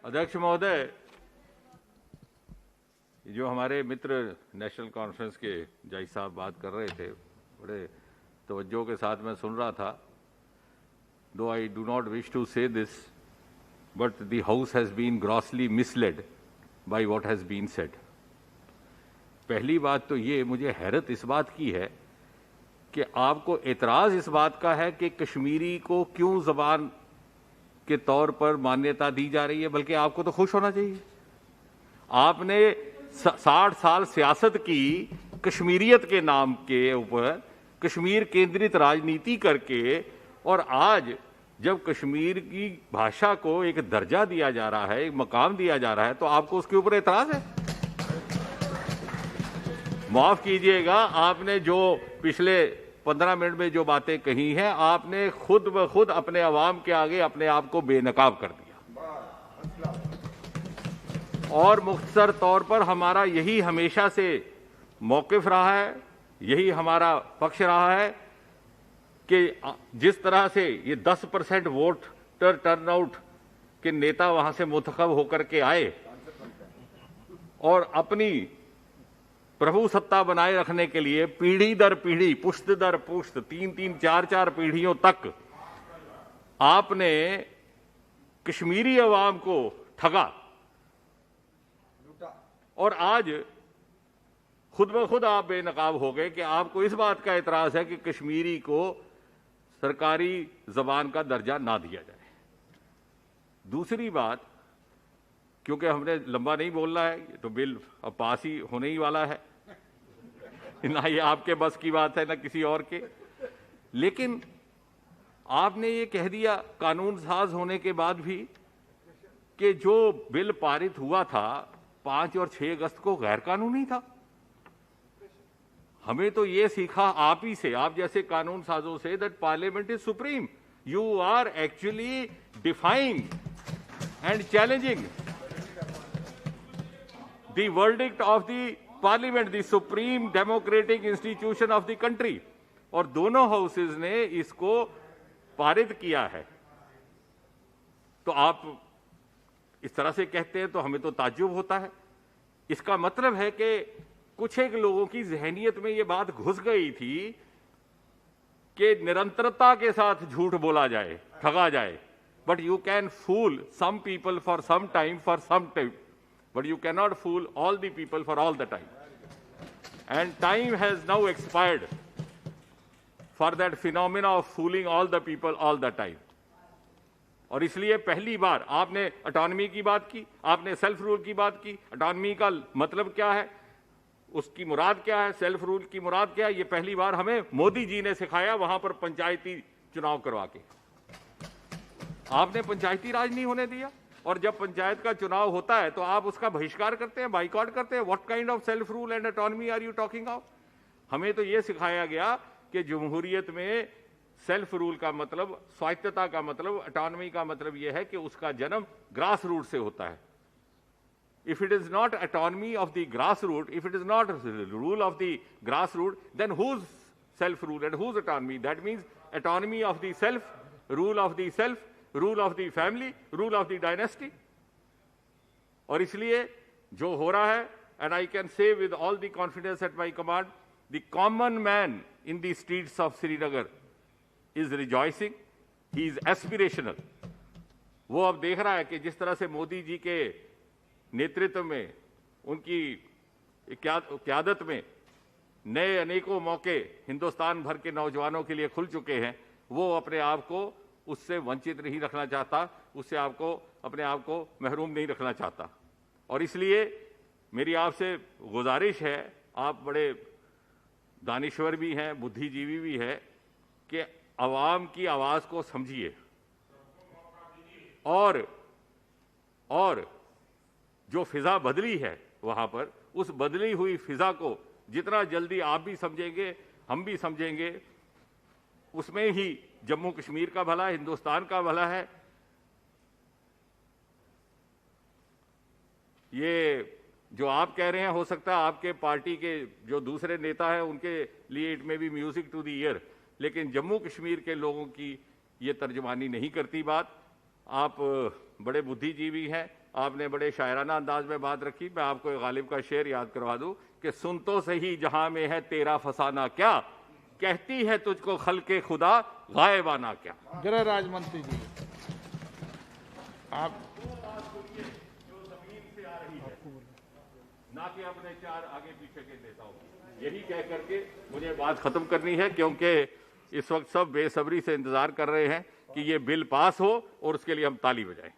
अध्यक्ष महोदय, जो हमारे मित्र नेशनल कॉन्फ्रेंस के जज साहब बात कर रहे थे, बड़े तवज्जो के साथ मैं सुन रहा था। Though I do not wish to say this, but the house has been grossly misled by what has been said. पहली बात तो ये, मुझे हैरत इस बात की है कि आपको एतराज इस बात का है कि कश्मीरी को क्यों जबान के तौर पर मान्यता दी जा रही है, बल्कि आपको तो खुश होना चाहिए। आपने 60 साल सियासत की कश्मीरियत के नाम के ऊपर, कश्मीर केंद्रित राजनीति करके, और आज जब कश्मीर की भाषा को एक दर्जा दिया जा रहा है, एक मकाम दिया जा रहा है, तो आपको उसके ऊपर एतराज है। माफ कीजिएगा, आपने जो पिछले 15 मिनट में जो बातें कही हैं, आपने खुद ब खुद अपने अवाम के आगे अपने आप को बेनकाब कर दिया। और मुख्तसर तौर पर हमारा यही हमेशा से मौकिफ रहा है, यही हमारा पक्ष रहा है कि जिस तरह से ये 10% वोटर टर्नआउट के नेता वहां से मुंतखब होकर के आए और अपनी प्रभु सत्ता बनाए रखने के लिए पीढ़ी दर पीढ़ी, पुश्त दर पुश्त, 3-3, 4-4 पीढ़ियों तक आपने कश्मीरी अवाम को ठगा, और आज खुद ब खुद आप बेनकाब हो गए कि आपको इस बात का एतराज है कि कश्मीरी को सरकारी जबान का दर्जा ना दिया जाए। दूसरी बात, क्योंकि हमने लंबा नहीं बोलना है, तो बिल अब पास ही होने ही वाला है, ना ये आपके बस की बात है ना किसी और के, लेकिन आपने ये कह दिया कानून साज होने के बाद भी कि जो बिल पारित हुआ था 5 और 6 अगस्त को गैर कानूनी था। हमें तो ये सीखा आप ही से, आप जैसे कानून साजों से, that parliament is supreme. You are actually defying and challenging the verdict of the parliament, the supreme democratic institution of the country. और दोनों हाउसेज ने इसको पारित किया है। तो आप इस तरह से कहते हैं तो हमें तो ताज्जुब होता है। इसका मतलब है कि कुछ एक लोगों की जहनियत में यह बात घुस गई थी कि निरंतरता के साथ झूठ बोला जाए, ठगा जाए, but you can fool some people for some time, for some time, but you cannot fool all the people for all the time. And time has now expired for that phenomena of fooling all the people all the time. और इसलिए पहली बार आपने autonomy की बात की, आपने self rule की बात की। ऑटोनॉमी का मतलब क्या है, उसकी मुराद क्या है, सेल्फ रूल की मुराद क्या है, ये पहली बार हमें मोदी जी ने सिखाया, वहां पर पंचायती चुनाव करवा के। आपने पंचायती राज नहीं होने दिया, और जब पंचायत का चुनाव होता है तो आप उसका बहिष्कार करते हैं, बाइकआउट करते हैं। What kind of self rule and autonomy are you talking of? हमें तो यह सिखाया गया कि जमहूरियत में सेल्फ रूल का मतलब, स्वायत्तता का मतलब, ऑटोनॉमी का मतलब यह है कि उसका जन्म ग्रास रूट से होता है। If it is not autonomy of the grass root, if it is not rule of the grass root, then whose self rule and whose autonomy? That means autonomy of the self, rule of the self, rule of the family, rule of the dynasty. और इसलिए जो हो रहा है, and I can say with all the confidence at my command, the common man in the streets of Srinagar is rejoicing, he is aspirational. वो अब देख रहा है कि जिस तरह से मोदी जी के नेतृत्व में, उनकी क़यादत में नए अनेकों मौके हिंदुस्तान भर के नौजवानों के लिए खुल चुके हैं, वो अपने आप को उससे वंचित नहीं रखना चाहता, उससे अपने आप को महरूम नहीं रखना चाहता। और इसलिए मेरी आपसे गुजारिश है, आप बड़े दानिश्वर भी हैं, बुद्धिजीवी भी हैं, कि अवाम की आवाज को समझिए, और जो फिजा बदली है वहां पर, उस बदली हुई फिजा को जितना जल्दी आप भी समझेंगे, हम भी समझेंगे, उसमें ही जम्मू कश्मीर का भला है, हिंदुस्तान का भला है। ये जो आप कह रहे हैं, हो सकता है आपके पार्टी के जो दूसरे नेता हैं उनके लिए it may be music to the ear, लेकिन जम्मू कश्मीर के लोगों की ये तर्जुमानी नहीं करती बात। आप बड़े बुद्धिजीवी हैं, आपने बड़े शायराना अंदाज में बात रखी। मैं आपको गालिब का शेर याद करवा दूं कि सुन तो सही जहां में है तेरा फसाना क्या, कहती है तुझको खल्के खुदा गायबाना क्या। गृह राज्य मंत्री जी, आप जो जमीन से आ रही है, ना कि अपने चार आगे पीछे के नेताओं, यही कह करके मुझे बात खत्म करनी है, क्योंकि इस वक्त सब बेसब्री से इंतजार कर रहे हैं कि ये बिल पास हो और उसके लिए हम ताली बजाएं।